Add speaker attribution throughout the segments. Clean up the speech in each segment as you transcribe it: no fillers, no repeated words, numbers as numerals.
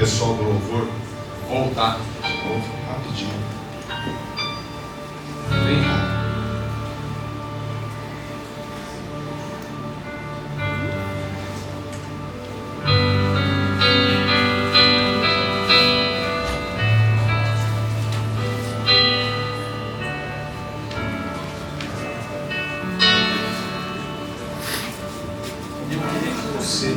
Speaker 1: pessoal do louvor voltar. Vou rapidinho. Bem rápido. Eu queria que você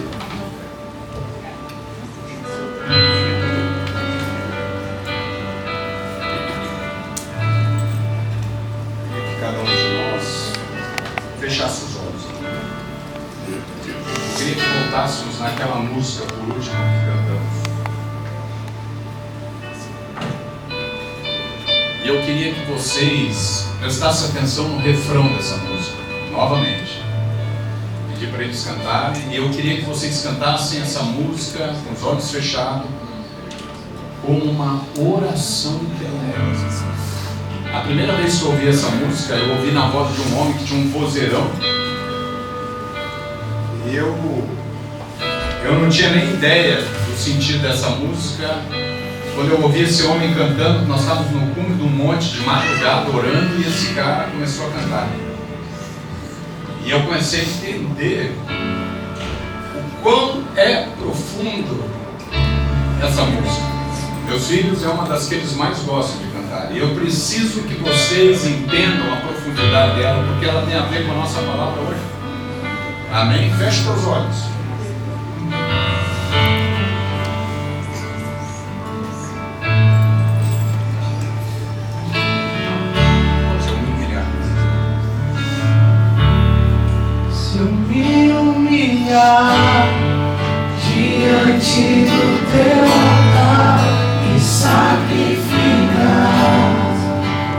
Speaker 1: fechasse os olhos. Eu queria que voltássemos naquela música por último que cantamos. E eu queria que vocês prestassem atenção no refrão dessa música, novamente. Pedi para eles cantarem, e eu queria que vocês cantassem essa música com os olhos fechados, como uma oração intelectual. A primeira vez que eu ouvi essa música, eu ouvi na voz de um homem que tinha um vozeirão. E eu não tinha nem ideia do sentido dessa música. Quando eu ouvi esse homem cantando, nós estávamos no cume de um monte de madrugada orando, e esse cara começou a cantar. E eu comecei a entender o quão é profundo essa música. Meus filhos é uma das que eles mais gostam de cantar. E eu preciso que vocês entendam a profundidade dela, porque ela tem a ver com a nossa palavra hoje. Amém? Feche seus olhos.
Speaker 2: Se eu me humilhar diante do teu altar e sacrificar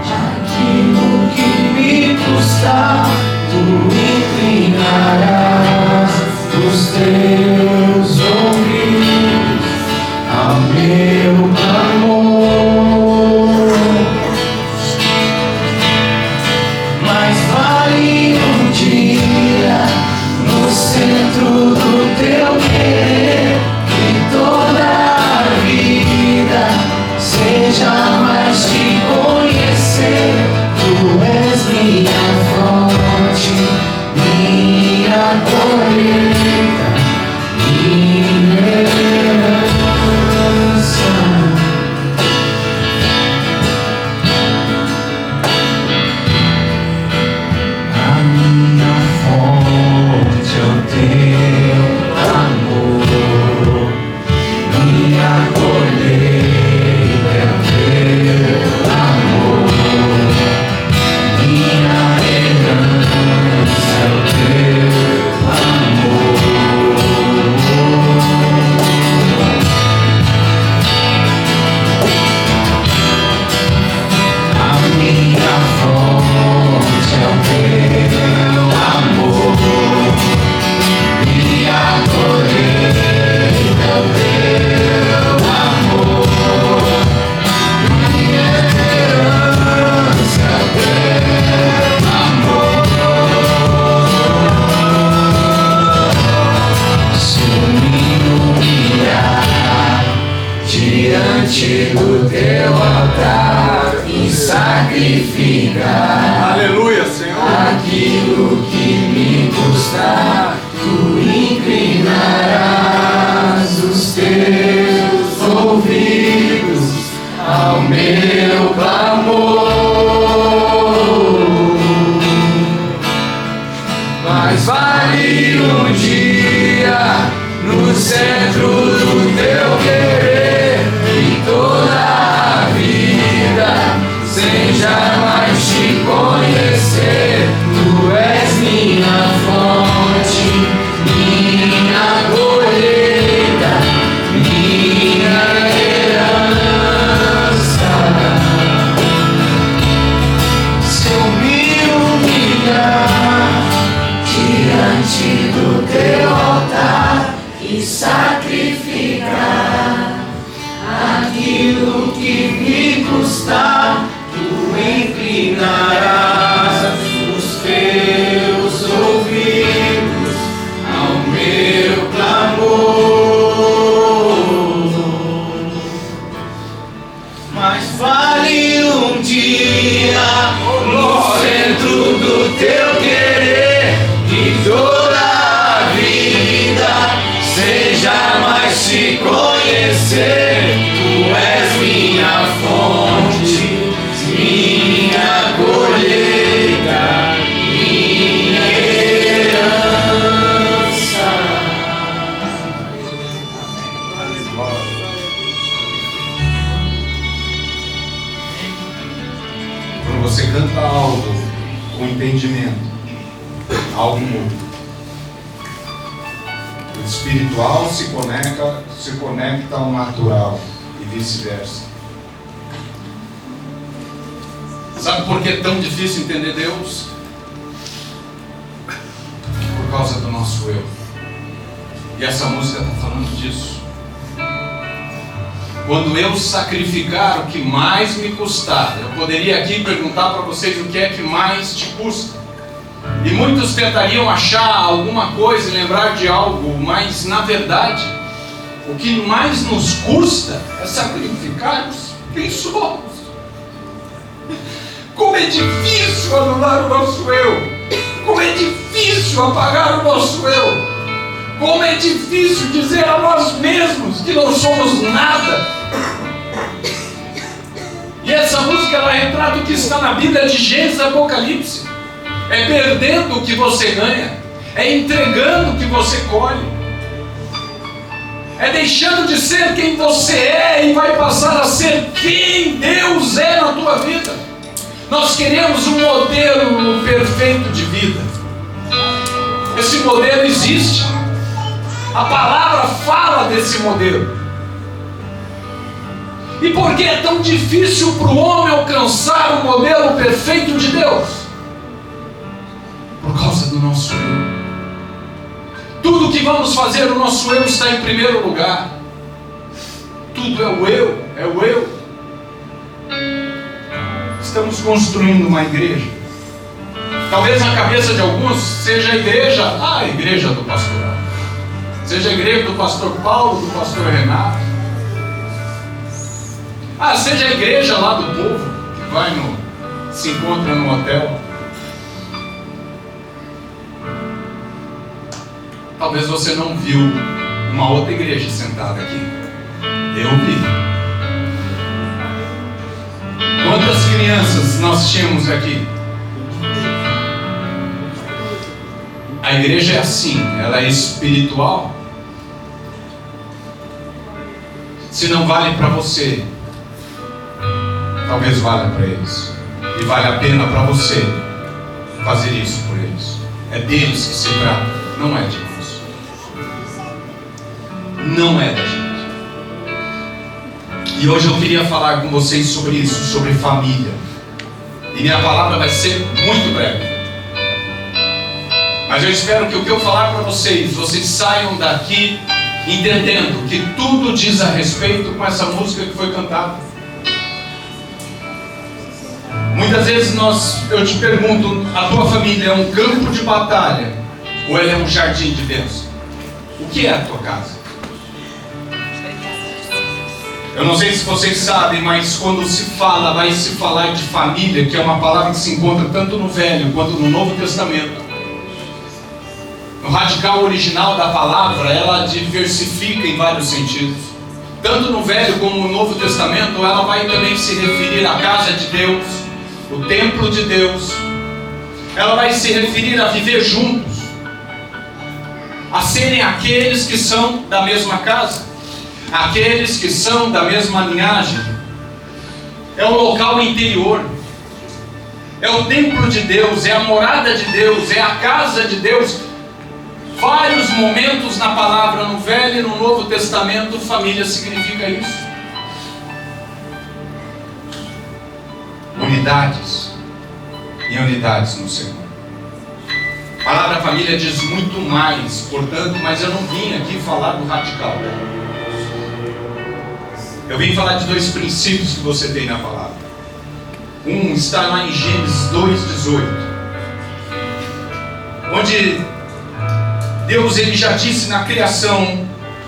Speaker 2: aquilo que me custar, tu inclinarás os teus ouvidos ao meu clamor. Mas vale um dia no centro do teu querer, que toda a vida seja mais te conhecer. Tu és minha fonte, minha colheita, minha herança. A minha fonte é o teu amor, minha colheita é o teu amor, minha herança é o teu amor. A minha fonte é o teu amor, minha colheita é o teu amor, minha herança é o teu amor. Se eu me humilhar diante do teu altar e sacrificar
Speaker 1: Aleluia, Senhor.
Speaker 2: aquilo que me custar, tu inclinarás os teus ouvidos ao meu clamor. Mas vale um dia no centro do teu querer, e toda a vida seja mais te conhecer. Tu és minha fonte, minha colheita, minha herança. Se eu me humilhar diante do teu altar e sacrificar aquilo que me custar, tu inclinarás os teus ouvidos ao meu clamor.
Speaker 1: algo muda. O espiritual se conecta ao natural e vice-versa. Sabe por que é tão difícil entender Deus? Por causa do nosso eu. E essa música está falando disso. Quando eu sacrificar o que mais me custar, eu poderia aqui perguntar para vocês o que é que mais te custa. E muitos tentariam achar alguma coisa e lembrar de algo, mas na verdade, o que mais nos custa é sacrificarmos quem somos. Como é difícil anular o nosso eu. Como é difícil apagar o nosso eu. Como é difícil dizer a nós mesmos que não somos nada. E essa música, ela retrata o que está na Bíblia de Gênesis e Apocalipse. É perdendo o que você ganha. É entregando o que você colhe. É deixando de ser quem você é e vai passar a ser quem Deus é na tua vida. Nós queremos um modelo perfeito de vida. Esse modelo existe. A palavra fala desse modelo. E por que é tão difícil para o homem alcançar o modelo perfeito de Deus? Por causa do nosso eu. Tudo que vamos fazer, o nosso eu está em primeiro lugar. Tudo é o eu, é o eu. Estamos construindo uma igreja. Talvez na cabeça de alguns seja a igreja do pastoral. Seja a igreja do pastor Paulo, do pastor Renato. Seja a igreja lá do povo, que se encontra no hotel. Talvez você não viu uma outra igreja sentada aqui. Eu vi. Quantas crianças nós tínhamos aqui? A igreja é assim, ela é espiritual. Se não vale para você, talvez valha para eles. E vale a pena para você fazer isso por eles. É deles que se trata, não é de nós. Não é da gente. E hoje eu queria falar com vocês sobre isso, sobre família. E minha palavra vai ser muito breve. Mas eu espero que o que eu falar para vocês saiam daqui entendendo que tudo diz a respeito com essa música que foi cantada. Muitas vezes eu te pergunto, a tua família é um campo de batalha ou ela é um jardim de Deus? O que é a tua casa? Eu não sei se vocês sabem, mas quando vai se falar de família, que é uma palavra que se encontra tanto no Velho quanto no Novo Testamento. No radical original da palavra, ela diversifica em vários sentidos. Tanto no Velho como no Novo Testamento, ela vai também se referir à casa de Deus, o templo de Deus. Ela vai se referir a viver juntos, a serem aqueles que são da mesma casa, aqueles que são da mesma linhagem. É o local interior, é o templo de Deus, é a morada de Deus, é a casa de Deus. Vários momentos na palavra, no Velho e no Novo Testamento, família significa isso. Unidades e unidades no Senhor. A palavra família diz muito mais, portanto, mas eu não vim aqui falar do radical. Eu vim falar de dois princípios que você tem na palavra. Um está lá em Gênesis 2:18, onde Deus ele já disse na criação: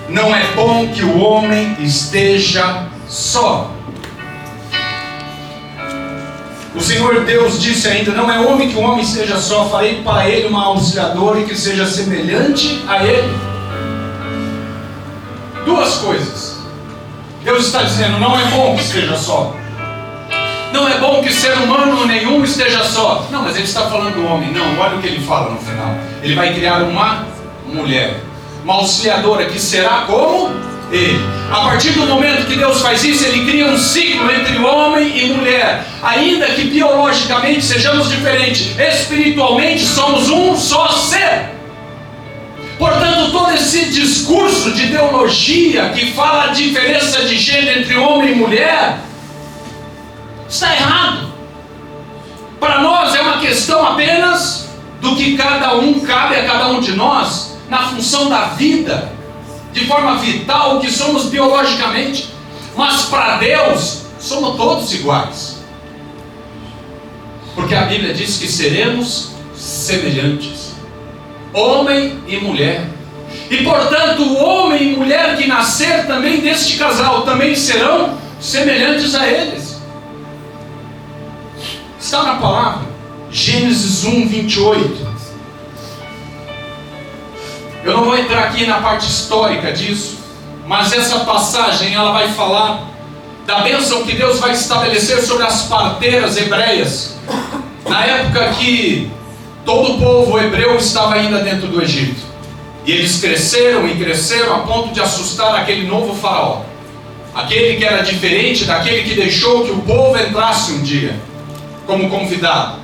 Speaker 1: não é bom que o homem esteja só. O Senhor Deus disse ainda: não é homem que o homem esteja só, farei para ele uma auxiliadora que seja semelhante a ele. Duas coisas. Deus está dizendo: não é bom que esteja só. Não é bom que ser humano nenhum esteja só. Não, mas ele está falando do homem. Não, olha o que ele fala no final. Ele vai criar uma mulher, uma auxiliadora que será como ele. A partir do momento que Deus faz isso, ele cria um ciclo entre homem e mulher. Ainda que biologicamente sejamos diferentes, espiritualmente somos um só esse discurso de ideologia que fala a diferença de gênero entre homem e mulher está errado. Para nós é uma questão apenas do que cada um, cabe a cada um de nós, na função da vida, de forma vital, que somos biologicamente. Mas para Deus, somos todos iguais. Porque a Bíblia diz que seremos semelhantes, homem e mulher. E portanto, o homem e mulher que nascer também deste casal, também serão semelhantes a eles. Está na palavra, Gênesis 1, 28. Eu não vou entrar aqui na parte histórica disso, mas essa passagem ela vai falar da bênção que Deus vai estabelecer sobre as parteiras hebreias, na época que todo o povo hebreu estava ainda dentro do Egito. E eles cresceram e cresceram a ponto de assustar aquele novo faraó, aquele que era diferente daquele que deixou que o povo entrasse um dia como convidado.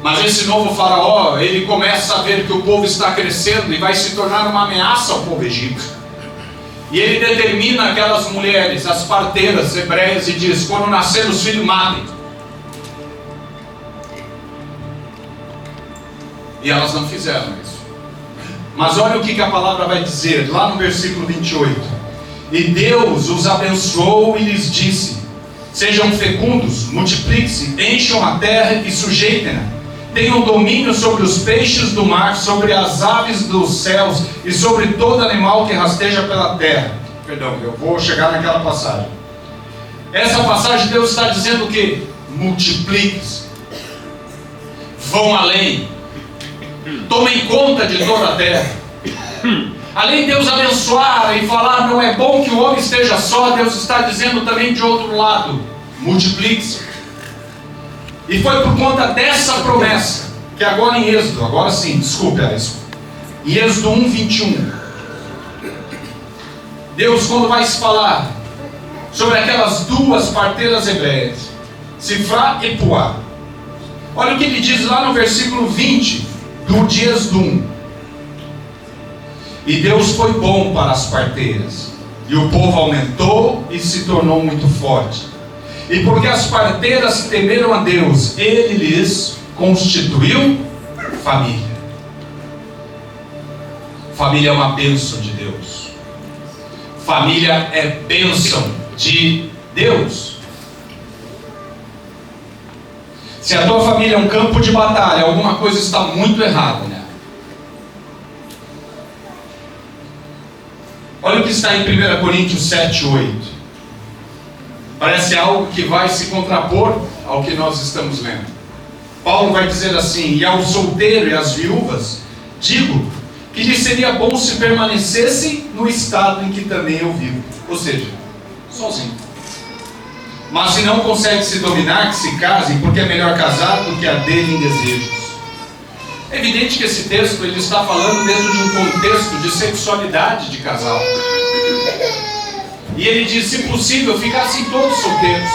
Speaker 1: Mas esse novo faraó, ele começa a ver que o povo está crescendo e vai se tornar uma ameaça ao povo egípcio. E ele determina aquelas mulheres, as parteiras hebreias, e diz: quando nascer os filhos, matem. E elas não fizeram isso. Mas olha o que a palavra vai dizer, lá no versículo 28. E Deus os abençoou e lhes disse: sejam fecundos, multipliquem-se, encham a terra e sujeitem-na. Tenham domínio sobre os peixes do mar, sobre as aves dos céus e sobre todo animal que rasteja pela terra. Perdão, eu vou chegar naquela passagem. Essa passagem Deus está dizendo o quê? Multipliquem-se, vão além, tomem conta de toda a terra. Além de Deus abençoar e falar, não é bom que o homem esteja só, Deus está dizendo também de outro lado, multiplique-se. E foi por conta dessa promessa, que agora em Êxodo, agora sim, desculpe, em Êxodo 1, 21, Deus, quando vai se falar sobre aquelas duas parteiras hebreias, Sifrá e Puá, olha o que ele diz lá no versículo 20 de Êxodo 1. E Deus foi bom para as parteiras, e o povo aumentou e se tornou muito forte. E porque as parteiras temeram a Deus, Ele lhes constituiu família. Família é uma bênção de Deus. Família é bênção de Deus. Se a tua família é um campo de batalha, alguma coisa está muito errada, né? Olha o que está em 1 Coríntios 7, 8. Parece algo que vai se contrapor ao que nós estamos lendo. Paulo vai dizer assim: e ao solteiro e às viúvas digo que lhes seria bom se permanecessem no estado em que também eu vivo. Ou seja, sozinho. Mas se não consegue se dominar, que se casem, porque é melhor casar do que arder em desejos. É evidente que esse texto ele está falando dentro de um contexto de sexualidade de casal. E ele diz, se possível, ficassem todos solteiros.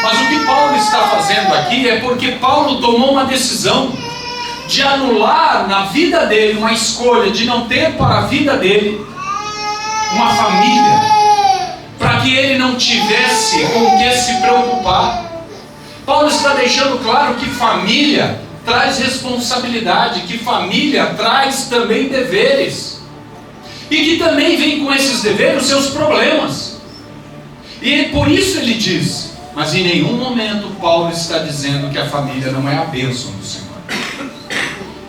Speaker 1: Mas o que Paulo está fazendo aqui é porque Paulo tomou uma decisão de anular na vida dele uma escolha de não ter para a vida dele uma família, para que ele não tivesse com o que se preocupar. Paulo está deixando claro que família traz responsabilidade, que família traz também deveres. E que também vem com esses deveres os seus problemas. E por isso ele diz, mas em nenhum momento Paulo está dizendo que a família não é a bênção do Senhor.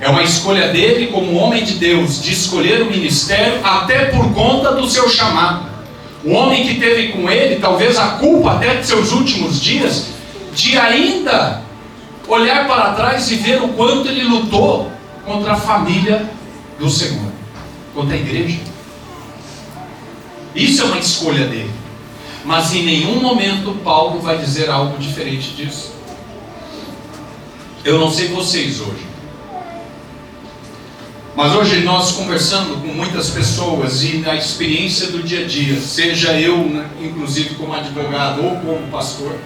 Speaker 1: É uma escolha dele como homem de Deus, de escolher o ministério até por conta do seu chamado. O homem que teve com ele, talvez a culpa até de seus últimos dias, de ainda olhar para trás e ver o quanto ele lutou contra a família do Senhor, contra a igreja. Isso é uma escolha dele. Mas em nenhum momento Paulo vai dizer algo diferente disso. Eu não sei vocês hoje, mas hoje nós conversando com muitas pessoas e na experiência do dia a dia, seja eu, inclusive como advogado ou como pastor,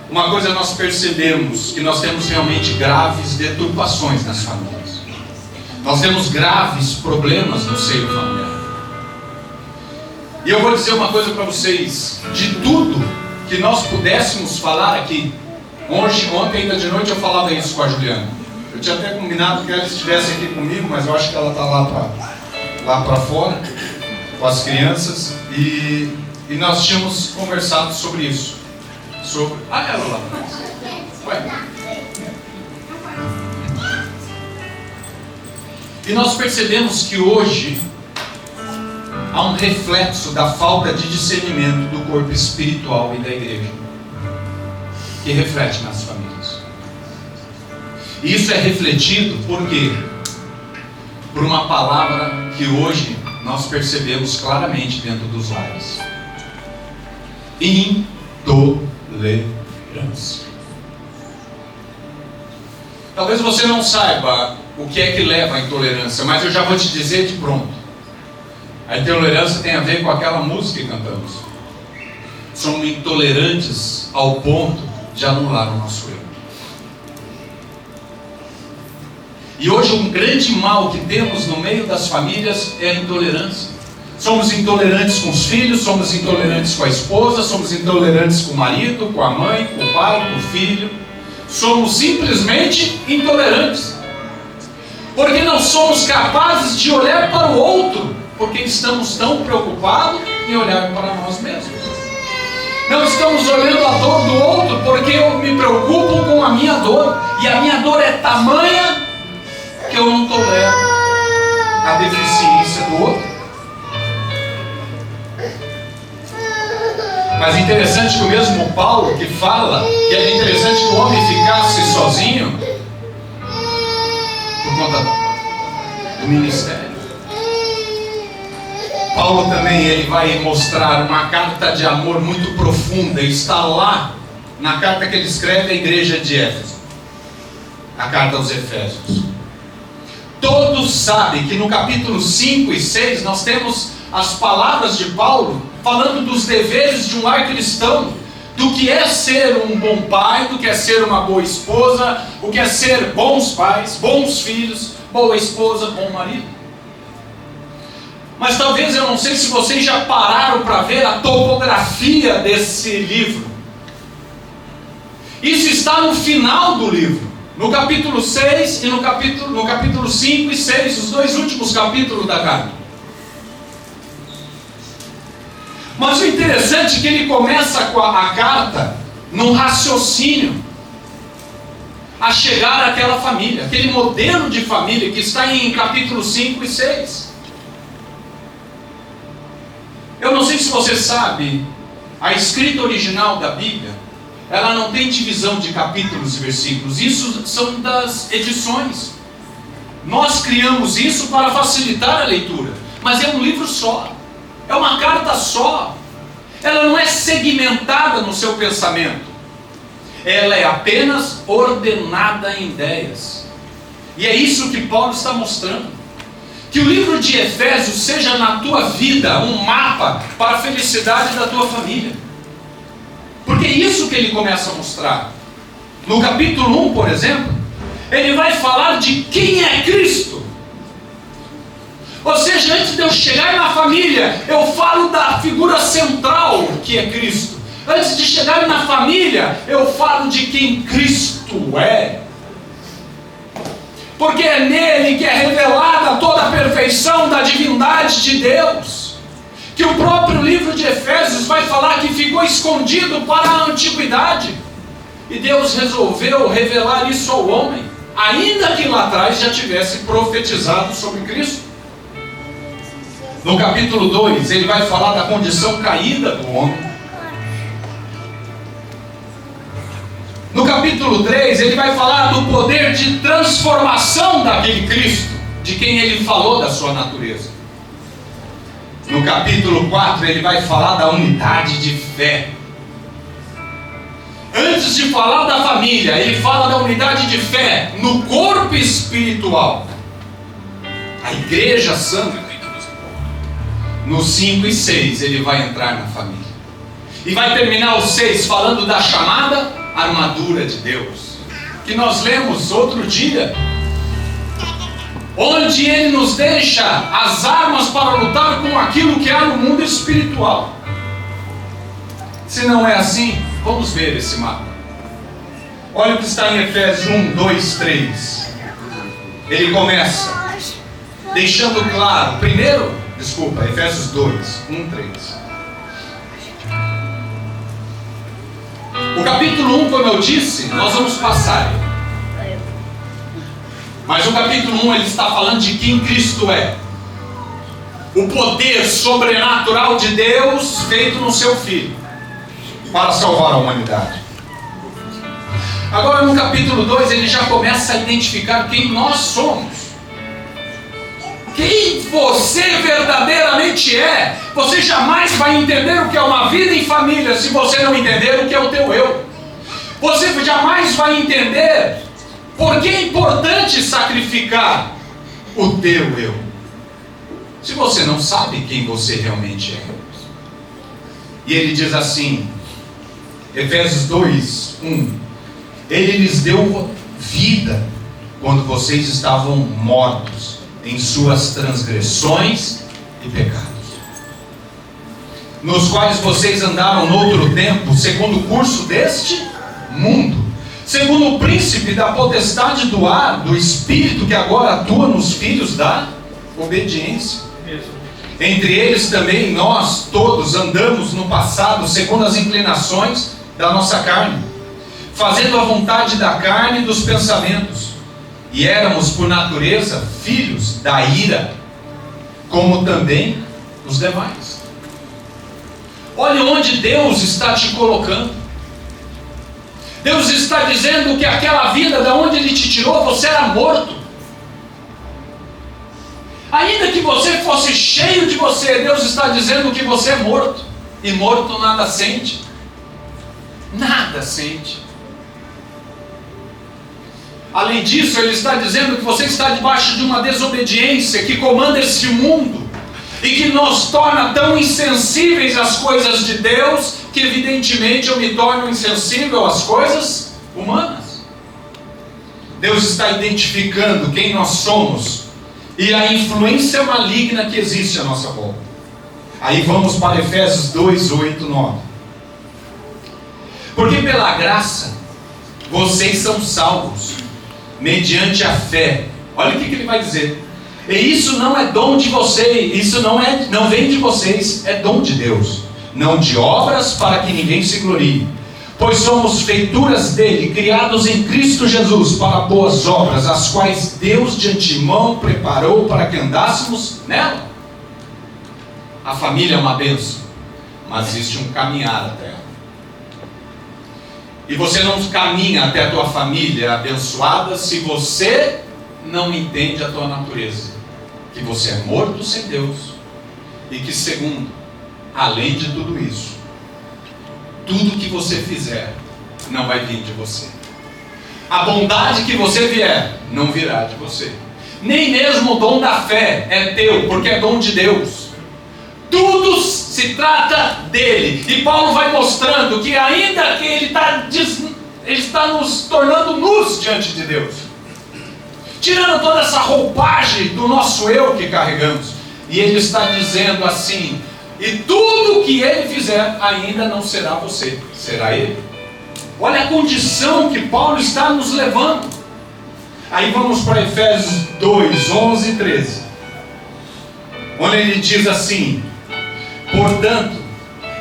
Speaker 1: uma coisa nós percebemos, que nós temos realmente graves deturpações nas famílias. Nós temos graves problemas no seio familiar. E eu vou dizer uma coisa para vocês: de tudo que nós pudéssemos falar aqui, ontem ainda de noite eu falava isso com a Juliana. Eu tinha até combinado que ela estivesse aqui comigo, mas eu acho que ela está lá para fora, com as crianças, e nós tínhamos conversado sobre isso. Ela lá atrás. Ué. E nós percebemos que hoje há um reflexo da falta de discernimento do corpo espiritual e da igreja, que reflete nas famílias. E isso é refletido por quê? Por uma palavra que hoje nós percebemos claramente dentro dos lares: intolerância. Talvez você não saiba o que é que leva à intolerância, mas eu já vou te dizer de pronto. A intolerância tem a ver com aquela música que cantamos. Somos intolerantes ao ponto de anular o nosso eu. E hoje um grande mal que temos no meio das famílias é a intolerância. Somos intolerantes com os filhos, somos intolerantes com a esposa, somos intolerantes com o marido, com a mãe, com o pai, com o filho. Somos simplesmente intolerantes. Porque não somos capazes de olhar para o outro, porque estamos tão preocupados em olhar para nós mesmos. Não estamos olhando a dor do outro, porque eu me preocupo com a minha dor. E a minha dor é tamanha que eu não tolero a deficiência do outro. Mas é interessante que o mesmo Paulo que fala que é interessante que o homem ficasse sozinho por conta do ministério. Paulo também ele vai mostrar uma carta de amor muito profunda. Está lá na carta que ele escreve à igreja de Éfeso, a carta aos Efésios. Todos sabem que no capítulo 5 e 6 nós temos as palavras de Paulo falando dos deveres de um lar cristão, do que é ser um bom pai, do que é ser uma boa esposa, o que é ser bons pais, bons filhos, boa esposa, bom marido. Mas talvez, eu não sei se vocês já pararam para ver a topografia desse livro. Isso está no final do livro, no capítulo 6 e no capítulo 5 e 6, os dois últimos capítulos da carta. Mas o interessante é que ele começa com a carta num raciocínio a chegar àquela família, aquele modelo de família que está em capítulo 5 e 6. Eu não sei se você sabe, a escrita original da Bíblia, ela não tem divisão de capítulos e versículos. Isso são das edições. Nós criamos isso para facilitar a leitura, mas é um livro só. É uma carta só. Ela não é segmentada no seu pensamento. Ela é apenas ordenada em ideias. E é isso que Paulo está mostrando. Que o livro de Efésios seja na tua vida um mapa para a felicidade da tua família. Porque é isso que ele começa a mostrar. No capítulo 1, por exemplo, ele vai falar de quem é Cristo. Ou seja, antes de eu chegar na família, eu falo da figura central que é Cristo. Antes de chegar na família, eu falo de quem Cristo é. Porque é nele que é revelada toda a perfeição da divindade de Deus. Que o próprio livro de Efésios vai falar que ficou escondido para a antiguidade. E Deus resolveu revelar isso ao homem, ainda que lá atrás já tivesse profetizado sobre Cristo. No capítulo 2, ele vai falar da condição caída do homem. No capítulo 3, ele vai falar do poder de transformação daquele Cristo, de quem ele falou da sua natureza. No capítulo 4, ele vai falar da unidade de fé. Antes de falar da família, ele fala da unidade de fé no corpo espiritual. A igreja santa. No 5 e 6 ele vai entrar na família. E vai terminar o 6 falando da chamada armadura de Deus, que nós lemos outro dia. onde Ele nos deixa as armas para lutar com aquilo que há no mundo espiritual. Se não é assim, vamos ver esse mapa. Olha o que está em Efésios 1, 2, 3. Ele começa deixando claro, Efésios 2, 1, 3. O capítulo 1, como eu disse, nós vamos passar. Mas o capítulo 1 ele está falando de quem Cristo é. O poder sobrenatural de Deus feito no seu Filho para salvar a humanidade. Agora no capítulo 2 ele já começa a identificar quem nós somos. Quem você verdadeiramente é. Você jamais vai entender o que é uma vida em família se você não entender o que é o teu eu. Você jamais vai entender por que é importante sacrificar o teu eu, se você não sabe quem você realmente é. E ele diz assim, Efésios 2, 1, Ele lhes deu vida quando vocês estavam mortos em suas transgressões e pecados, nos quais vocês andaram noutro tempo, segundo o curso deste mundo, segundo o príncipe da potestade do ar, do espírito que agora atua nos filhos da obediência. Entre eles também nós todos andamos no passado, segundo as inclinações da nossa carne, fazendo a vontade da carne e dos pensamentos. E éramos por natureza filhos da ira, como também os demais. Olha onde Deus está te colocando. Deus está dizendo que aquela vida da onde Ele te tirou, você era morto. Ainda que você fosse cheio de você, Deus está dizendo que você é morto. E morto nada sente. Nada sente. Além disso, Ele está dizendo que você está debaixo de uma desobediência que comanda esse mundo e que nos torna tão insensíveis às coisas de Deus, que evidentemente eu me torno insensível às coisas humanas. Deus está identificando quem nós somos e a influência maligna que existe à nossa volta. Aí vamos para Efésios 2, 8, 9. Porque pela graça vocês são salvos mediante a fé. Olha o que ele vai dizer. E isso não é dom de vocês, isso não vem de vocês, é dom de Deus, não de obras para que ninguém se glorie, pois somos feituras dele, criados em Cristo Jesus para boas obras, as quais Deus de antemão preparou para que andássemos nela. A família é uma bênção, mas existe um caminhar até ela. E você não caminha até a tua família abençoada se você não entende a tua natureza, que você é morto sem Deus, e que segundo, além de tudo isso, tudo que você fizer não vai vir de você. A bondade que você vier não virá de você. Nem mesmo o dom da fé é teu, porque é dom de Deus. Tudo se trata dele. E Paulo vai mostrando que ainda que ele está nos tornando nus diante de Deus, tirando toda essa roupagem do nosso eu que carregamos. E ele está dizendo assim: e tudo que ele fizer ainda não será você, será ele. Olha a condição que Paulo está nos levando. Aí vamos para Efésios 2, 11 e 13, onde ele diz assim: portanto,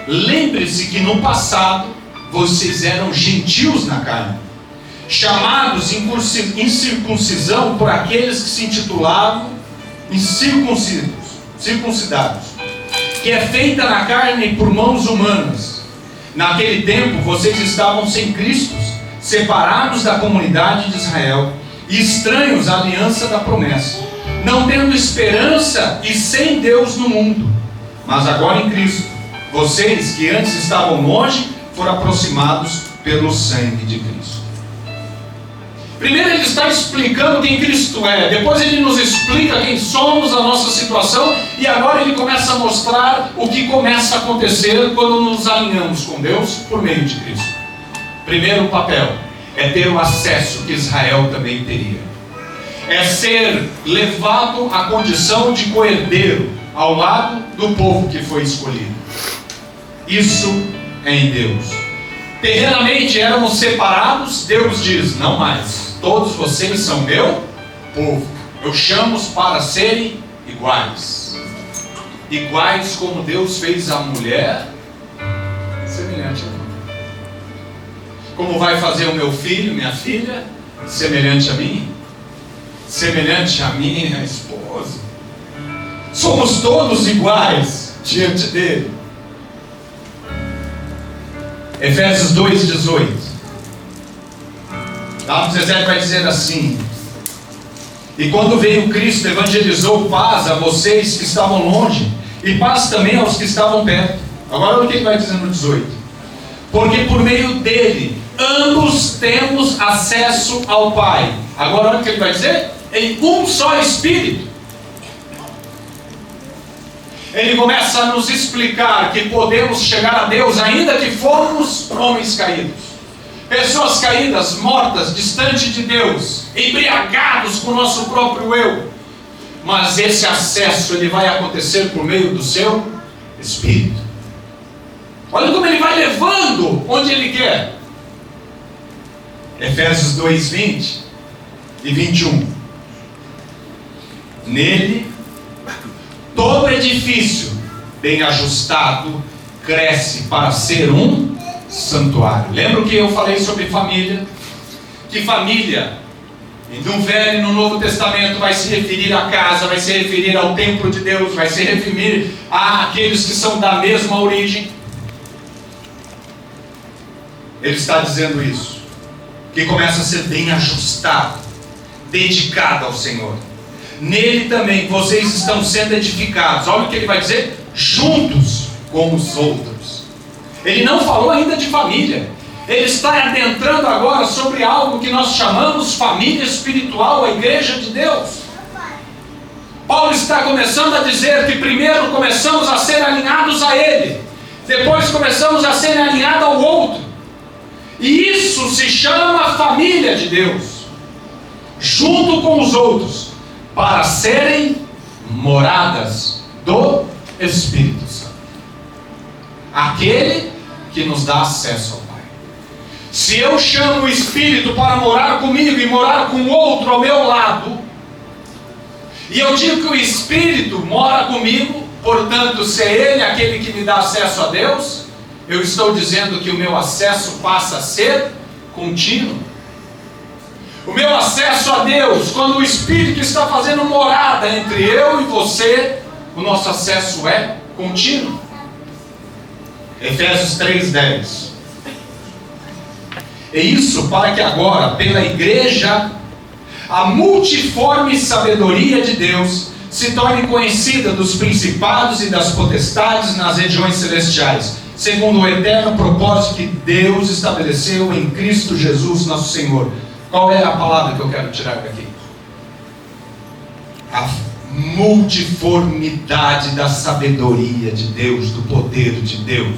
Speaker 1: lembre-se que no passado vocês eram gentios na carne, chamados incircuncisão por aqueles que se intitulavam circuncidados, que é feita na carne por mãos humanas. Naquele tempo vocês estavam sem Cristo, separados da comunidade de Israel e estranhos à aliança da promessa, não tendo esperança e sem Deus no mundo. Mas agora em Cristo, vocês que antes estavam longe foram aproximados pelo sangue de Cristo. Primeiro ele está explicando quem Cristo é, depois ele nos explica quem somos, a nossa situação, e agora ele começa a mostrar o que começa a acontecer quando nos alinhamos com Deus por meio de Cristo. Primeiro papel é ter o acesso que Israel também teria. é ser levado à condição de coerdeiro ao lado do povo que foi escolhido. Isso é em Deus. Terrenamente éramos separados, Deus diz: não mais, todos vocês são meu povo. Eu chamo-os para serem iguais. Iguais como Deus fez a mulher, semelhante a mim. Como vai fazer o meu filho, minha filha, semelhante a mim? Semelhante a minha esposa. Somos todos iguais diante dele. Efésios 2,18. Zezé vai dizer assim: e quando veio Cristo, evangelizou paz a vocês que estavam longe, e paz também aos que estavam perto. Agora olha o que ele vai dizer no 18. Porque por meio dele ambos temos acesso ao Pai. Agora olha o que ele vai dizer: em um só Espírito. Ele começa a nos explicar que podemos chegar a Deus ainda que formos homens caídos, pessoas caídas, mortas, distante de Deus, embriagados com o nosso próprio eu. Mas esse acesso ele vai acontecer por meio do seu Espírito. Olha como ele vai levando onde ele quer. Efésios 2:20 e 21. Nele todo edifício bem ajustado cresce para ser um santuário. Lembra que eu falei sobre família? Que família, no Velho e no Novo Testamento, vai se referir à casa, vai se referir ao templo de Deus, vai se referir àqueles que são da mesma origem. Ele está dizendo isso, que começa a ser bem ajustado, dedicado ao Senhor. Nele também vocês estão sendo edificados. Olha o que ele vai dizer: juntos com os outros. Ele não falou ainda de família. Ele está adentrando agora sobre algo que nós chamamos família espiritual, a igreja de Deus. Paulo está começando a dizer que primeiro começamos a ser alinhados a Ele, depois começamos a ser alinhados ao outro. E isso se chama família de Deus, junto com os outros, para serem moradas do Espírito Santo, aquele que nos dá acesso ao Pai. Se eu chamo o Espírito para morar comigo e morar com outro ao meu lado, e eu digo que o Espírito mora comigo, portanto, se é Ele aquele que me dá acesso a Deus, eu estou dizendo que o meu acesso passa a ser contínuo. O meu acesso a Deus, quando o Espírito está fazendo morada entre eu e você, o nosso acesso é contínuo. Efésios 3:10. É isso para que agora, pela igreja, a multiforme sabedoria de Deus se torne conhecida dos principados e das potestades nas regiões celestiais, segundo o eterno propósito que Deus estabeleceu em Cristo Jesus nosso Senhor. Qual é a palavra que eu quero tirar daqui? A multiformidade da sabedoria de Deus, do poder de Deus.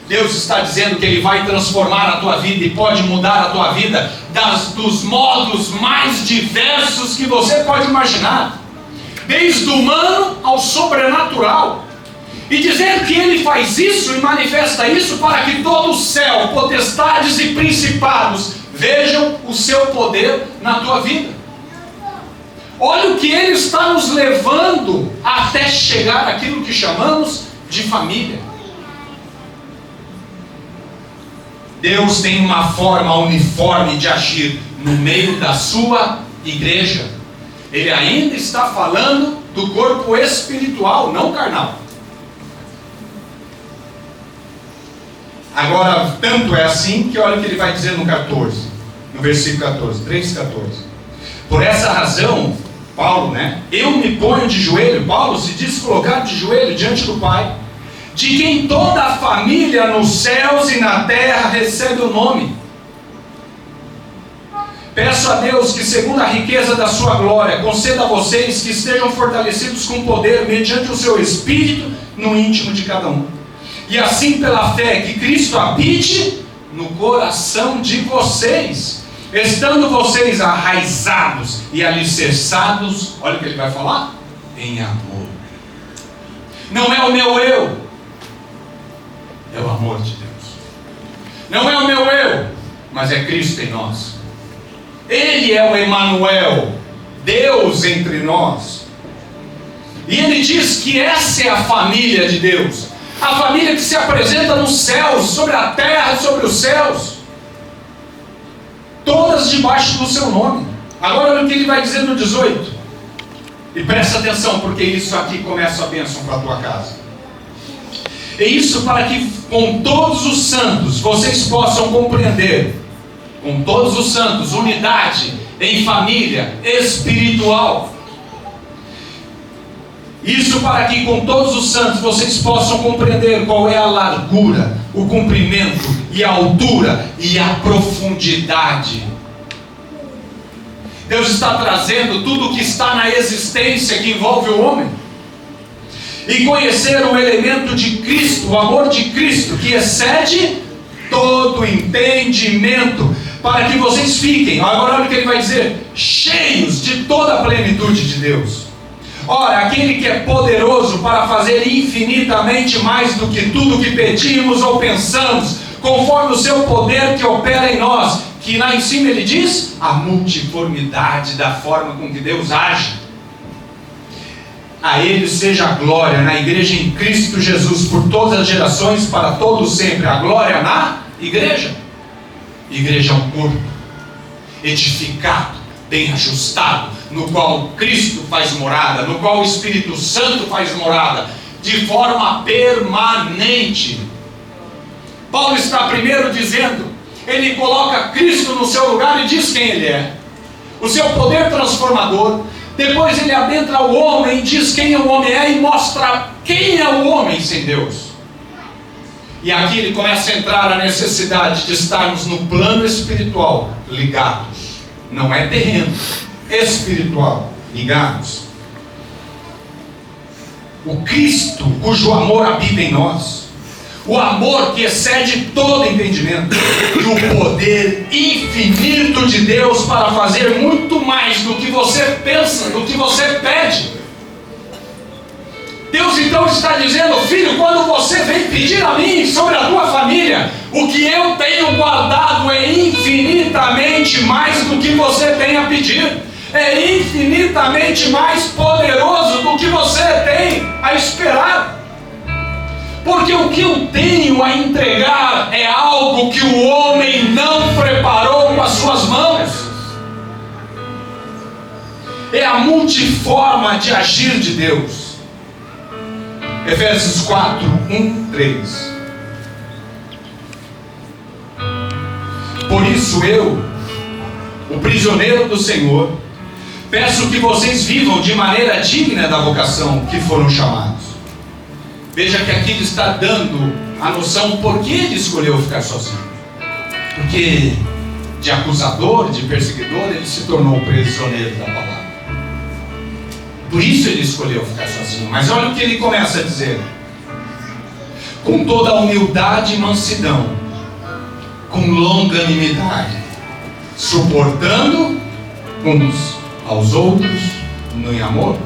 Speaker 1: Deus está dizendo que Ele vai transformar a tua vida e pode mudar a tua vida dos modos mais diversos que você pode imaginar, desde o humano ao sobrenatural. E dizer que Ele faz isso e manifesta isso para que todo o céu, potestades e principados vejam o seu poder na tua vida. Olha o que Ele está nos levando até chegar àquilo que chamamos de família. Deus tem uma forma uniforme de agir no meio da sua igreja. Ele ainda está falando do corpo espiritual, não carnal. Agora, tanto é assim que olha o que ele vai dizer no 14, no versículo 14, 3:14. Por essa razão, Paulo, eu me ponho de joelho. Paulo se diz colocar de joelho diante do Pai, de quem toda a família nos céus e na terra recebe o nome. Peço a Deus que, segundo a riqueza da sua glória, conceda a vocês que estejam fortalecidos com poder mediante o seu Espírito no íntimo de cada um. E assim, pela fé, que Cristo habite no coração de vocês, estando vocês arraizados e alicerçados, olha o que ele vai falar, em amor. Não é o meu eu, é o amor de Deus. Não é o meu eu, mas é Cristo em nós. Ele é o Emanuel, Deus entre nós. E ele diz que essa é a família de Deus, a família que se apresenta nos céus, sobre a terra, sobre os céus, todas debaixo do seu nome. Agora olha o que ele vai dizer no 18, e presta atenção, porque isso aqui começa a bênção para a tua casa. E isso para que com todos os santos vocês possam compreender, com todos os santos, unidade em família espiritual. Isso para que com todos os santos vocês possam compreender qual é a largura, o comprimento e a altura e a profundidade. Deus está trazendo tudo o que está na existência que envolve o homem. E conhecer o elemento de Cristo, o amor de Cristo, que excede todo entendimento, para que vocês fiquem, agora olha o que ele vai dizer, cheios de toda a plenitude de Deus. Ora, aquele que é poderoso para fazer infinitamente mais do que tudo que pedimos ou pensamos, conforme o seu poder que opera em nós, que lá em cima ele diz, a multiformidade da forma com que Deus age. A ele seja a glória na igreja em Cristo Jesus, por todas as gerações, para todos sempre. A glória na igreja. Igreja é um corpo edificado, bem ajustado, no qual Cristo faz morada, no qual o Espírito Santo faz morada, de forma permanente. Paulo está primeiro dizendo, ele coloca Cristo no seu lugar e diz quem ele é, o seu poder transformador. Depois ele adentra o homem e diz quem o homem é e mostra quem é o homem sem Deus. E aqui ele começa a entrar a necessidade de estarmos no plano espiritual ligados. Não é terreno, espiritual, ligados. O Cristo, cujo amor habita em nós, o amor que excede todo entendimento, e o poder infinito de Deus para fazer muito mais do que você pensa, do que você pede. Deus então está dizendo, filho, quando você vem pedir a mim sobre a tua família, o que eu tenho guardado é infinitamente mais do que você tem a pedir, é infinitamente mais poderoso do que você tem a esperar. Porque o que eu tenho a entregar é algo que o homem não preparou com as suas mãos. É a multiforma de agir de Deus. Efésios 4, 1, 3. Por isso eu, o prisioneiro do Senhor, peço que vocês vivam de maneira digna da vocação que foram chamados. Veja que aqui ele está dando a noção por que ele escolheu ficar sozinho. Porque de acusador, de perseguidor, ele se tornou prisioneiro da palavra. Por isso ele escolheu ficar sozinho. Mas olha o que ele começa a dizer. Com toda a humildade e mansidão, com longanimidade, suportando uns aos outros no amor,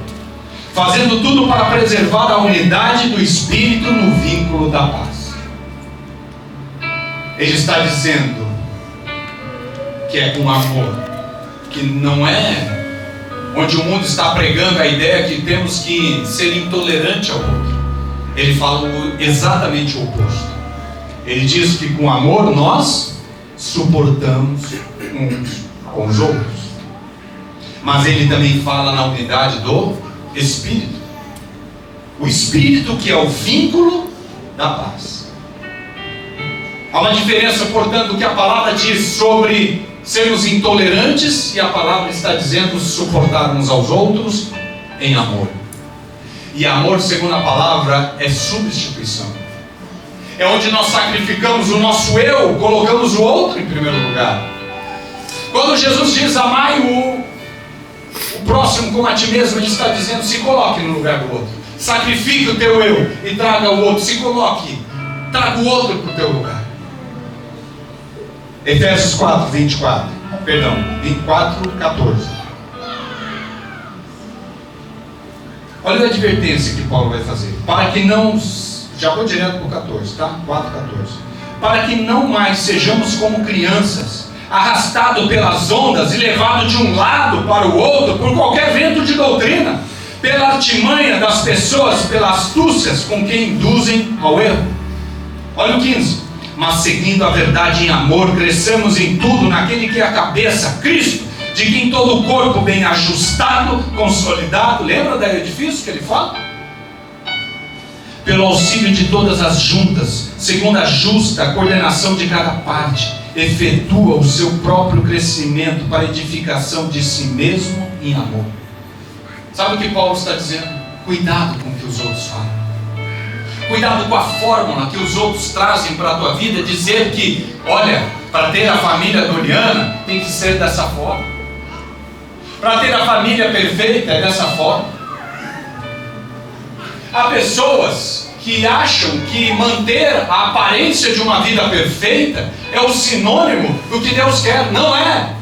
Speaker 1: fazendo tudo para preservar a unidade do Espírito no vínculo da paz. Ele está dizendo que é com amor, que não é onde o mundo está pregando a ideia que temos que ser intolerante ao outro. Ele fala exatamente o oposto. Ele diz que com amor nós suportamos uns com os outros. Mas ele também fala na unidade do Espírito. O Espírito que é o vínculo da paz. Há uma diferença, portanto, do que a palavra diz sobre sermos intolerantes, e a palavra está dizendo suportar uns aos outros em amor. E amor, segundo a palavra, é substituição. É onde nós sacrificamos o nosso eu, colocamos o outro em primeiro lugar. Quando Jesus diz amai o próximo como a ti mesmo, ele está dizendo se coloque no lugar do outro. Sacrifique o teu eu e traga o outro. Se coloque, traga o outro para o teu lugar. Efésios 4, 24. 4:14. Olha a advertência que Paulo vai fazer. Para que não... Já vou direto para o 14, tá? 4:14. Para que não mais sejamos como crianças, arrastados pelas ondas e levados de um lado para o outro por qualquer vento de doutrina, pela artimanha das pessoas, pelas astúcias com que induzem ao erro. Olha o 15. Mas seguindo a verdade em amor, cresçamos em tudo naquele que é a cabeça, Cristo, de quem todo o corpo bem ajustado, consolidado, lembra do edifício que ele fala? Pelo auxílio de todas as juntas, segundo a justa coordenação de cada parte, efetua o seu próprio crescimento para a edificação de si mesmo em amor. Sabe o que Paulo está dizendo? Cuidado com o que os outros falam. Cuidado com a fórmula que os outros trazem para a tua vida, dizer que, olha, para ter a família doriana tem que ser dessa forma. Para ter a família perfeita é dessa forma. Há pessoas que acham que manter a aparência de uma vida perfeita é o sinônimo do que Deus quer. Não é.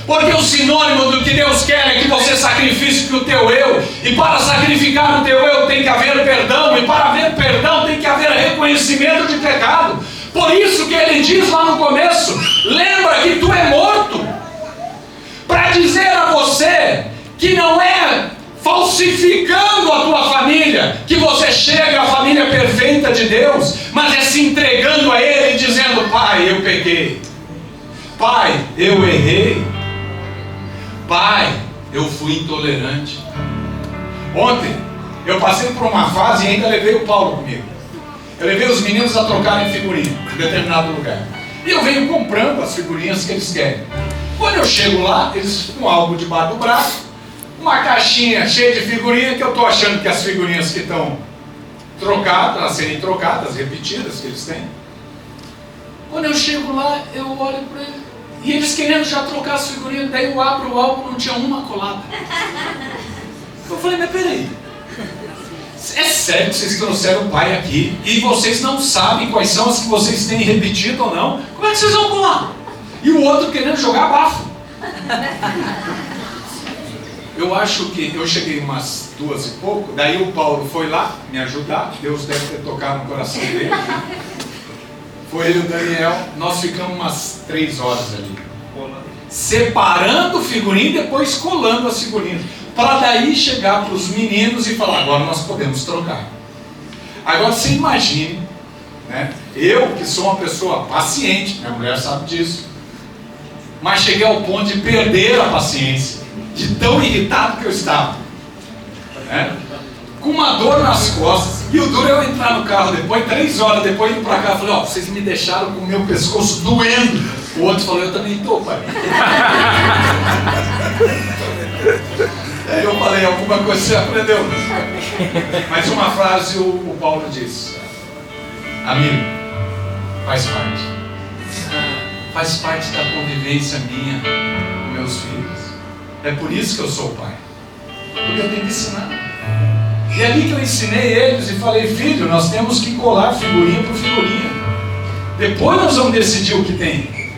Speaker 1: Porque o sinônimo do que Deus quer é que você sacrifique o teu eu. E para sacrificar o teu eu tem que haver perdão. E para haver perdão tem que haver reconhecimento de pecado. Por isso que ele diz lá no começo: lembra que tu é morto. Para dizer a você que não é falsificando a tua família que você chega à família perfeita de Deus, mas é se entregando a Ele e dizendo: Pai, eu pequei. Pai, eu errei. Pai, eu fui intolerante. Ontem eu passei por uma fase e ainda levei o Paulo comigo. Eu levei os meninos a trocarem figurinha em determinado lugar. E eu venho comprando as figurinhas que eles querem. Quando eu chego lá, eles com algo debaixo do braço, uma caixinha cheia de figurinha, que eu estou achando que as figurinhas que estão trocadas, a serem trocadas, repetidas que eles têm. Quando eu chego lá, eu olho para eles, e eles querendo já trocar as figurinhas, daí eu abro o álbum, não tinha uma colada. Eu falei: mas peraí, é sério que vocês trouxeram o pai aqui e vocês não sabem quais são as que vocês têm repetido ou não? Como é que vocês vão colar? E o outro querendo jogar bafo. Eu acho que eu cheguei umas 2 e pouco, daí o Paulo foi lá me ajudar, Deus deve ter tocado no coração dele. Foi ele e o Daniel, nós ficamos umas 3 horas ali, separando figurinha e depois colando as figurinhas, para daí chegar para os meninos e falar: agora nós podemos trocar. Agora você imagine, né? Eu que sou uma pessoa paciente, minha mulher sabe disso, mas cheguei ao ponto de perder a paciência, de tão irritado que eu estava, né? Com uma dor nas costas. E o duro é eu entrar no carro depois, 3 horas depois, indo para cá, eu falei: ó, vocês me deixaram com o meu pescoço doendo. O outro falou: eu também estou, pai. Aí eu falei: alguma coisa você aprendeu. Mas uma frase o Paulo disse: amigo, faz parte da convivência minha com meus filhos. É por isso que eu sou pai, porque eu tenho que ensinar. E é ali que eu ensinei eles e falei: filho, nós temos que colar figurinha por figurinha, depois nós vamos decidir o que tem.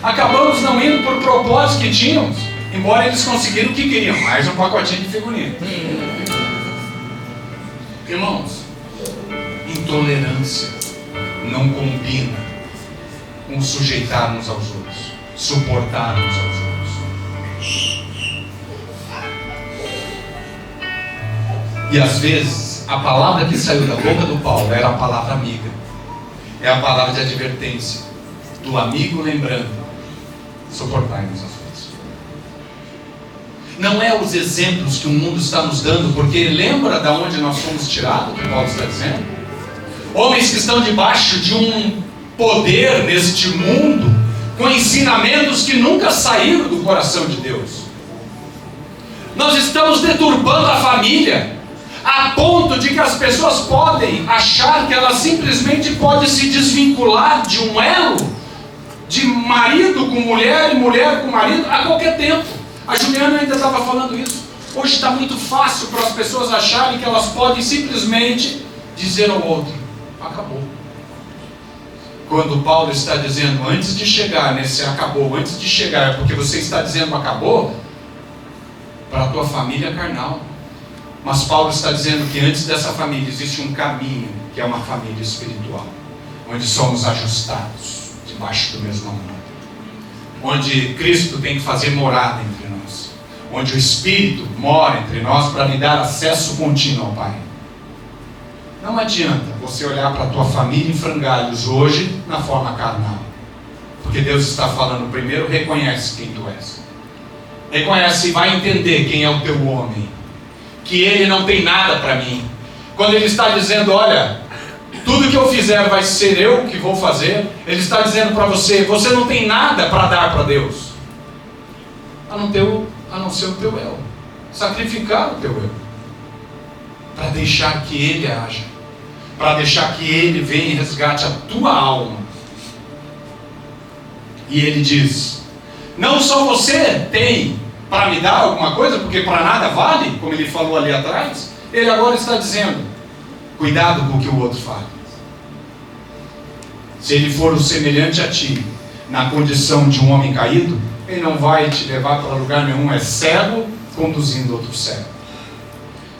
Speaker 1: Acabamos não indo por propósito que tínhamos, embora eles conseguiram o que queriam, mais um pacotinho de figurinha. Irmãos, intolerância não combina com sujeitar-nos aos outros, suportar-nos aos outros. E às vezes a palavra que saiu da boca do Paulo era a palavra amiga, é a palavra de advertência do amigo, lembrando: suportai-nos aos outros. Não é os exemplos que o mundo está nos dando, porque lembra de onde nós fomos tirados, que Paulo está dizendo? Homens que estão debaixo de um poder neste mundo, com ensinamentos que nunca saíram do coração de Deus. Nós estamos deturbando a família, a ponto de que as pessoas podem achar que elas simplesmente podem se desvincular de um elo, de marido com mulher e mulher com marido, a qualquer tempo. A Juliana ainda estava falando isso. Hoje está muito fácil para as pessoas acharem que elas podem simplesmente dizer ao outro: acabou. quando Paulo está dizendo antes de chegar nesse acabou, antes de chegar, é porque você está dizendo acabou para a tua família carnal. Mas Paulo está dizendo que antes dessa família existe um caminho, que é uma família espiritual, onde somos ajustados debaixo do mesmo amor, onde Cristo tem que fazer morada entre nós, onde o Espírito mora entre nós para me dar acesso contínuo ao Pai. Não adianta você olhar para a tua família em frangalhos hoje na forma carnal, porque Deus está falando primeiro, reconhece quem tu és, reconhece e vai entender quem é o teu homem, que ele não tem nada para mim. Quando ele está dizendo, olha, tudo que eu fizer vai ser eu que vou fazer, ele está dizendo para você, você não tem nada para dar para Deus, a não ser o teu eu, sacrificar o teu eu, para deixar que ele haja, para deixar que ele venha e resgate a tua alma. E ele diz, não só você tem para me dar alguma coisa, porque para nada vale, como ele falou ali atrás, ele agora está dizendo, cuidado com o que o outro fala. Se ele for o semelhante a ti, na condição de um homem caído, ele não vai te levar para lugar nenhum, é cego conduzindo outro cego.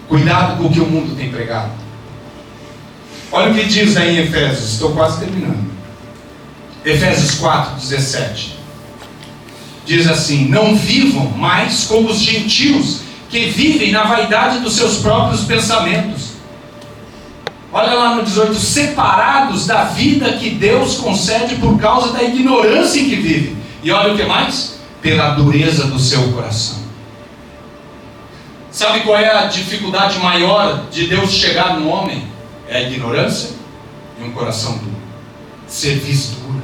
Speaker 1: Cuidado com o que o mundo tem pregado. Olha o que diz aí em Efésios, estou quase terminando. Efésios 4:17. Diz assim, não vivam mais como os gentios, que vivem na vaidade dos seus próprios pensamentos. Olha lá no 18, separados da vida que Deus concede por causa da ignorância em que vivem. E olha o que mais? Pela dureza do seu coração. Sabe qual é a dificuldade maior de Deus chegar no homem? É a ignorância e um coração duro. Cerviz dura.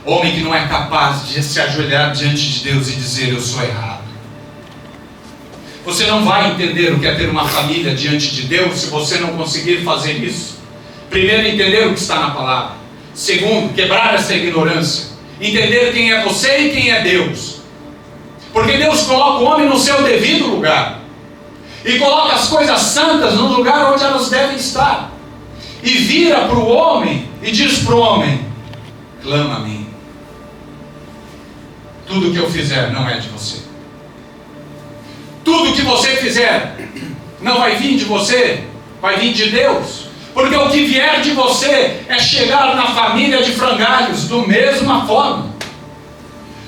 Speaker 1: Homem que não é capaz de se ajoelhar diante de Deus e dizer, eu sou errado. Você não vai entender o que é ter uma família diante de Deus se você não conseguir fazer isso. Primeiro, entender o que está na palavra. Segundo, quebrar essa ignorância. Entender quem é você e quem é Deus. Porque Deus coloca o homem no seu devido lugar. E coloca as coisas santas no lugar onde elas devem estar. E vira para o homem e diz para o homem, clama a mim. Tudo que eu fizer não é de você. Tudo que você fizer não vai vir de você, vai vir de Deus. Porque o que vier de você é chegar na família de frangalhos da mesma forma.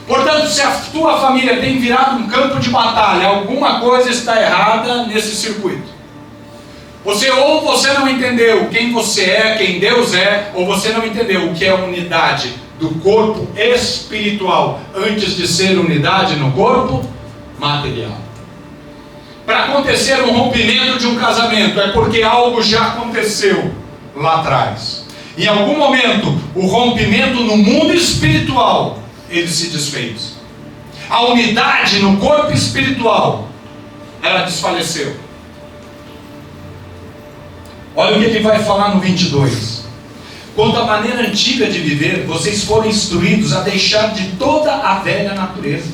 Speaker 1: Portanto, se a tua família tem virado um campo de batalha, alguma coisa está errada nesse circuito. Ou você não entendeu quem você é, quem Deus é, ou você não entendeu o que é unidade do corpo espiritual antes de ser unidade no corpo material. Para acontecer um rompimento de um casamento é porque algo já aconteceu lá atrás. Em algum momento, o rompimento no mundo espiritual, ele se desfez. A unidade no corpo espiritual, ela desfaleceu. Olha o que ele vai falar no 22. Quanto à maneira antiga de viver, vocês foram instruídos a deixar de toda a velha natureza,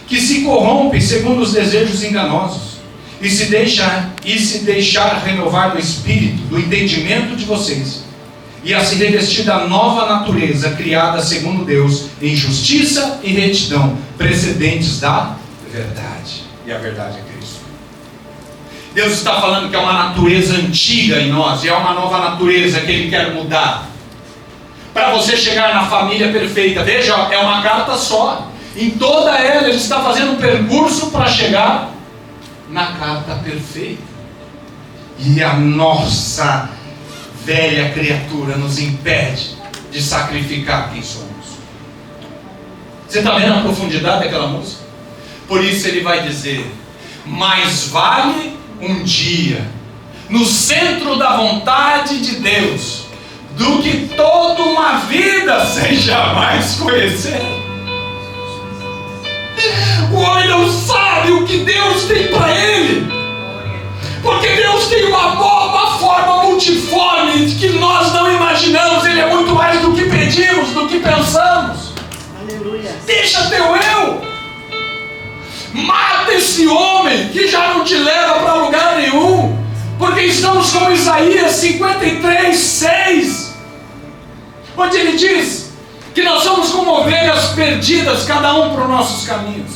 Speaker 1: que se corrompe segundo os desejos enganosos, e se deixar renovar do espírito, do entendimento de vocês, e a se revestir da nova natureza criada segundo Deus, em justiça e retidão, precedentes da verdade. E a verdade é Cristo. Deus está falando que é uma natureza antiga em nós, e é uma nova natureza que Ele quer mudar. Para você chegar na família perfeita, veja, é uma carta só. Em toda ela, Ele está fazendo um percurso para chegar na carta perfeita. E a nossa velha criatura nos impede de sacrificar quem somos. Você está vendo a profundidade daquela música? Por isso ele vai dizer, mais vale um dia no centro da vontade de Deus do que toda uma vida sem jamais conhecer. O homem não sabe o que Deus tem para ele, porque Deus tem um amor, uma forma multiforme que nós não imaginamos. Ele é muito mais do que pedimos, do que pensamos.
Speaker 2: Aleluia. Deixa
Speaker 1: teu eu, mata esse homem que já não te leva para lugar nenhum, porque estamos com Isaías 53:6. onde ele diz que nós somos como ovelhas perdidas, cada um para os nossos caminhos.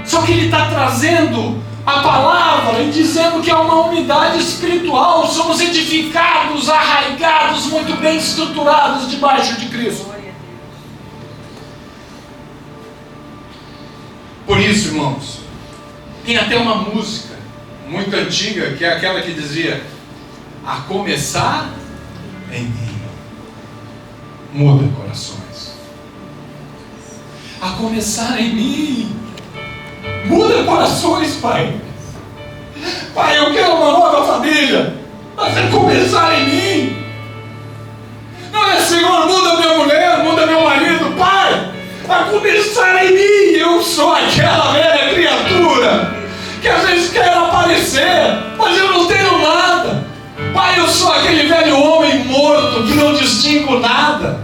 Speaker 1: Só que ele está trazendo a palavra e dizendo que é uma unidade espiritual, somos edificados, arraigados, muito bem estruturados debaixo de Cristo. Por isso, irmãos, tem até uma música muito antiga, que é aquela que dizia: a começar em mim, muda corações. A começar em mim, muda corações, Pai. Pai, eu quero uma nova família, mas é começar em mim. Não é, Senhor, muda minha mulher, muda meu marido, Pai. A começar em mim, eu sou aquela velha criatura que às vezes quer aparecer, mas eu não tenho nada. Pai, eu sou aquele velho homem morto que não distingo nada.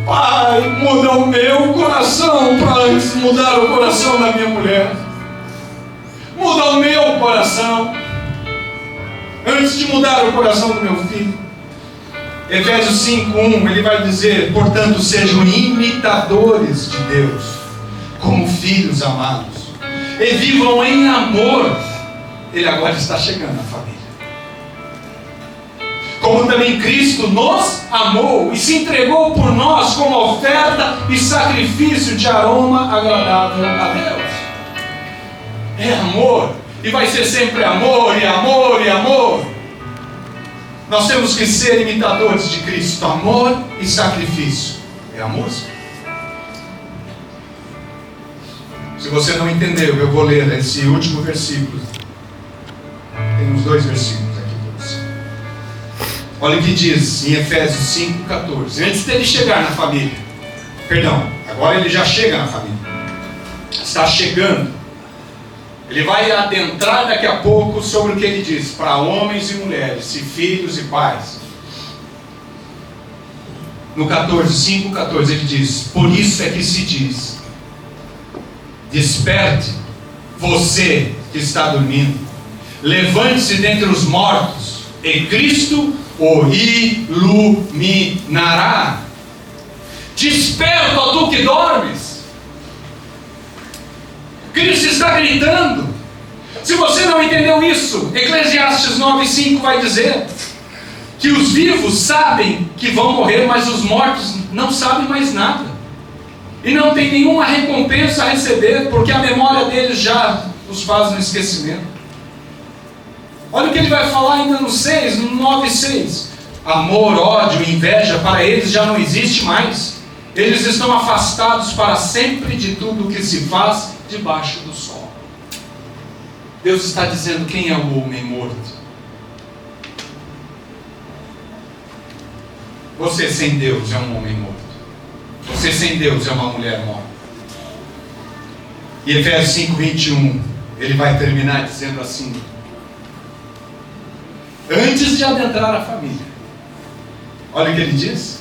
Speaker 1: Pai, muda o meu coração para antes mudar o coração da minha mulher. Muda o meu coração antes de mudar o coração do meu filho. Efésios 5:1, ele vai dizer: portanto, sejam imitadores de Deus, como filhos amados, e vivam em amor. Ele agora está chegando na família. Como também Cristo nos amou e se entregou por nós como oferta e sacrifício de aroma agradável a Deus. É amor, e vai ser sempre amor, e amor, e amor. Nós temos que ser imitadores de Cristo, amor e sacrifício. É a música. Se você não entendeu, eu vou ler esse último versículo. Tem uns 2 versículos aqui para você. Olha o que diz em Efésios 5:14. Antes dele chegar na família. Perdão, agora ele já chega na família. Está chegando. Ele vai adentrar daqui a pouco sobre o que ele diz para homens e mulheres, e filhos e pais. No 5:14 ele diz: por isso é que se diz: desperte, você que está dormindo, levante-se dentre os mortos, e Cristo o iluminará. Desperta, ó tu que dormes. Cristo está gritando. Se você não entendeu isso, Eclesiastes 9:5 vai dizer que os vivos sabem que vão morrer, mas os mortos não sabem mais nada. E não tem nenhuma recompensa a receber, porque a memória deles já os faz no esquecimento. Olha o que ele vai falar ainda no 9:6. Amor, ódio, inveja, para eles já não existe mais. Eles estão afastados para sempre de tudo o que se faz debaixo do sol. Deus está dizendo: quem é o homem morto? Você sem Deus é um homem morto. Você sem Deus é uma mulher morta. E Efésios 5:21, ele vai terminar dizendo assim: antes de adentrar a família, olha o que ele diz: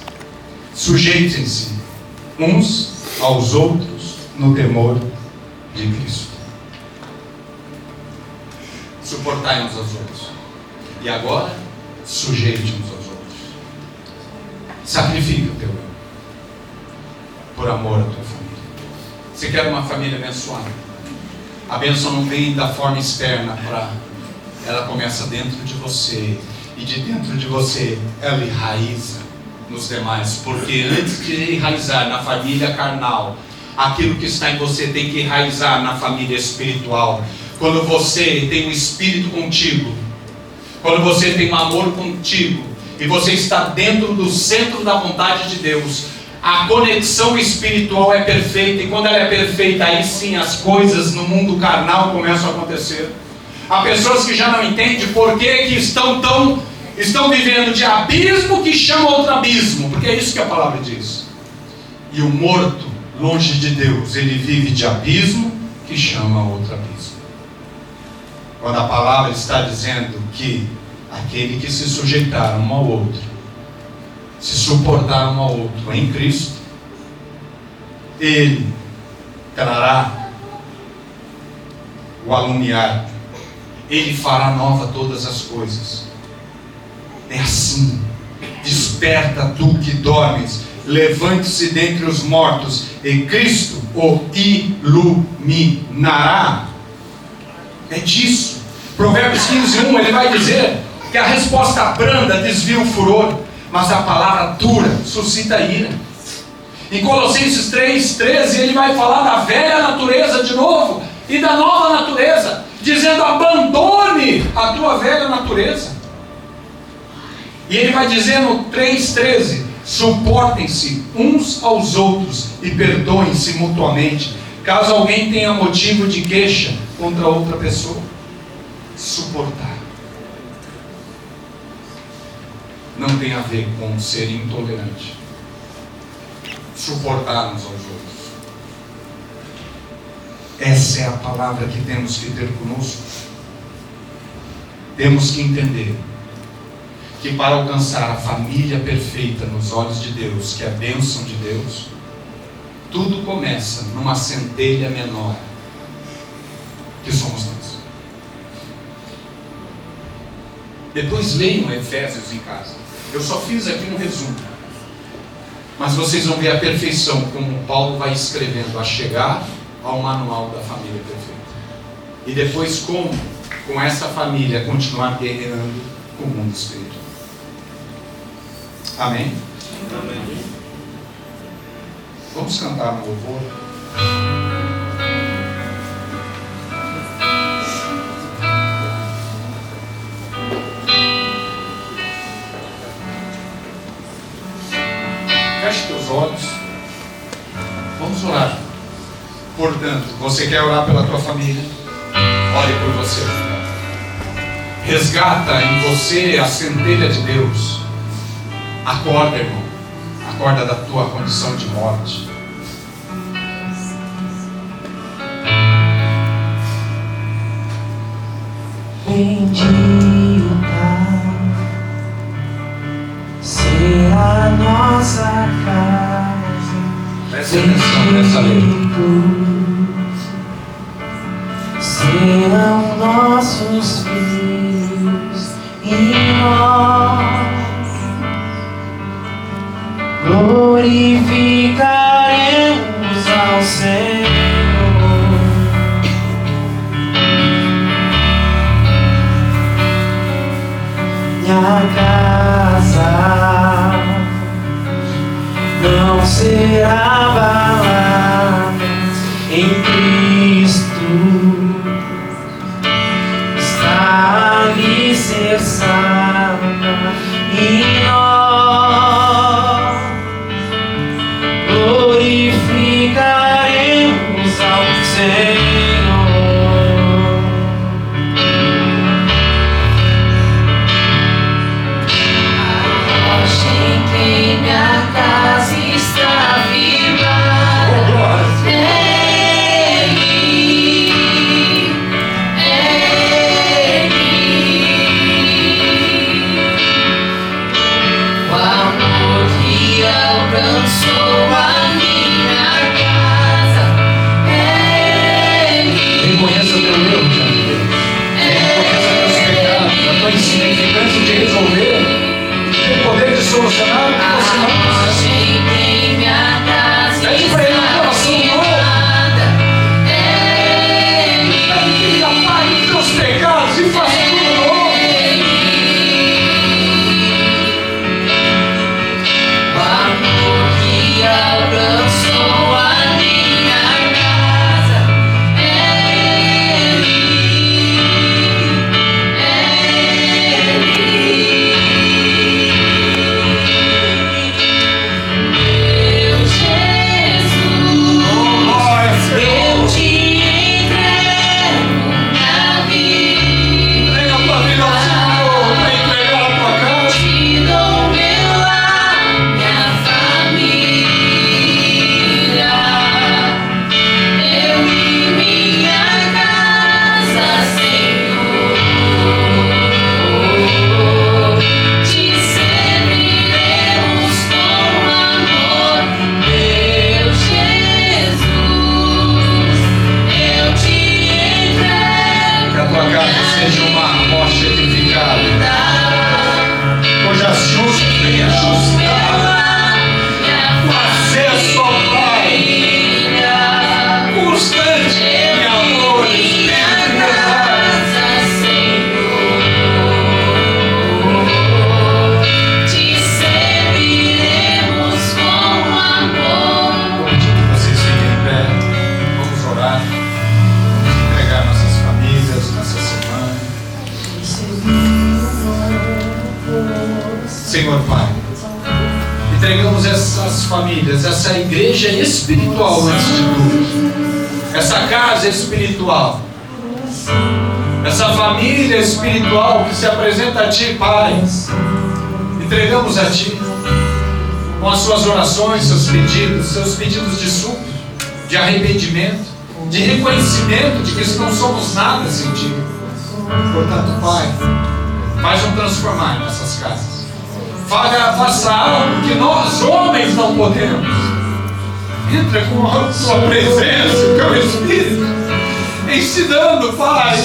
Speaker 1: sujeitem-se uns aos outros no temor de Cristo. Suportai uns aos outros. E agora, sujeite uns aos outros. Sacrifica o teu eu, por amor à tua família. Você quer uma família abençoada? A bênção não vem da forma externa, ela começa dentro de você. E de dentro de você, ela enraiza nos demais. Porque antes de enraizar na família carnal, aquilo que está em você tem que enraizar na família espiritual. Quando você tem um espírito contigo, quando você tem um amor contigo, e você está dentro do centro da vontade de Deus, a conexão espiritual é perfeita. E quando ela é perfeita, aí sim as coisas no mundo carnal começam a acontecer. Há pessoas que já não entendem por que estão vivendo de abismo que chama outro abismo, porque é isso que a palavra diz. E o morto, longe de Deus, ele vive de abismo que chama outro abismo. Quando a palavra está dizendo que aquele que se sujeitar um ao outro, se suportar um ao outro em Cristo, ele trará o alumiar, ele fará nova todas as coisas. É assim. Desculpa. desperta tu que dormes, levante-se dentre os mortos, e Cristo o iluminará. É disso. Provérbios 15:1, ele vai dizer que a resposta branda desvia o furor, mas a palavra dura suscita ira. Em Colossenses 3:13, ele vai falar da velha natureza de novo e da nova natureza, dizendo: abandone a tua velha natureza. E ele vai dizer no 3:13: suportem-se uns aos outros e perdoem-se mutuamente, caso alguém tenha motivo de queixa contra outra pessoa. Suportar não tem a ver com ser intolerante. Suportar uns aos outros. Essa é a palavra que temos que ter conosco. Temos que entender que para alcançar a família perfeita nos olhos de Deus, que é a bênção de Deus, tudo começa numa centelha menor, que somos nós. Depois leiam Efésios em casa. Eu só fiz aqui um resumo. Mas vocês vão ver a perfeição, como Paulo vai escrevendo, a chegar ao manual da família perfeita. E depois como, com essa família, continuar guerreando com o mundo espiritual. Amém?
Speaker 2: Amém.
Speaker 1: Vamos cantar no louvor. Feche teus olhos. Vamos orar. Portanto, você quer orar pela tua família? Ore por você. Resgata em você a centelha de Deus. Acorda, irmão. Acorda da tua condição de morte.
Speaker 2: Bendita será nossa casa.
Speaker 1: Presta atenção nessa letra.
Speaker 2: Serão nossos filhos e nós glorificaremos ao Senhor. Minha casa não será abalada em Cristo, está alicerçada em nós, glorificaremos ao Senhor. Minha casa está viva. O amor que alcançou a minha casa.
Speaker 1: Reconheça teu erro diante de Deus. Reconheça teus pecados, a tua insignificância de resolver, o poder de solucionar o que você não consegue. Pede para ele um coração novo. Pede que ele apague os teus pecados e faça tudo novo.
Speaker 2: O amor que alcançou a minha casa.
Speaker 1: Senhor Pai. Entregamos essas famílias, essa igreja espiritual antes de tudo, essa casa espiritual, essa família espiritual que se apresenta a Ti, Pai. Entregamos a Ti com as suas orações, seus pedidos de súplica, de arrependimento, de reconhecimento de que não somos nada sem Ti. Portanto, Pai, faz um transformar nessas casas. Faça algo que nós homens não podemos. Entra com a Sua presença, o Teu Espírito, ensinando, Pai,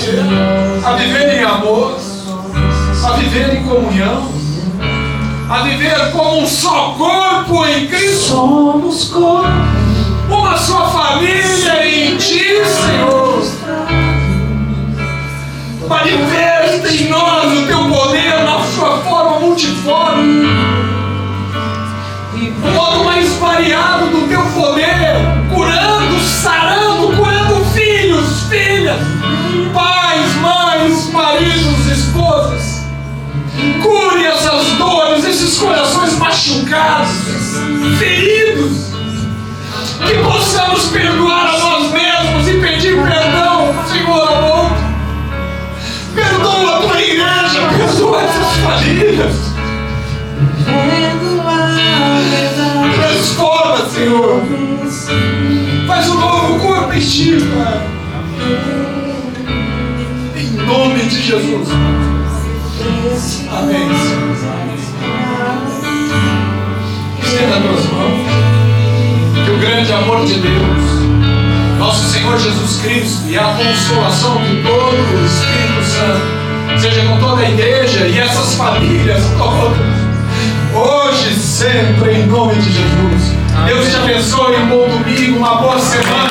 Speaker 1: a viver em amor, a viver em comunhão, a viver como um só corpo em Cristo.
Speaker 2: Somos corpo,
Speaker 1: uma só família em Ti, Senhor. Manifesta em nós o Teu poder na Sua forma multiforme, o modo mais variado do Teu poder, curando, sarando, curando filhos, filhas, pais, mães, maridos, esposas. Cure essas dores, esses corações machucados, feridos. Que possamos perdoar a nós mesmos e pedir perdão, Senhor, ao outro. Perdoa a Tua igreja, perdoa essas famílias. Transforma, Senhor. Faz um novo corpo em Ti, Pai. Em nome de Jesus. Amém, Senhor. Estenda as tuas mãos. Que o grande amor de Deus, nosso Senhor Jesus Cristo, e a consolação de todo o Espírito Santo seja com toda a igreja e essas famílias todas, hoje e sempre, em nome de Jesus. Amém. Deus te abençoe, um bom domingo, uma boa semana.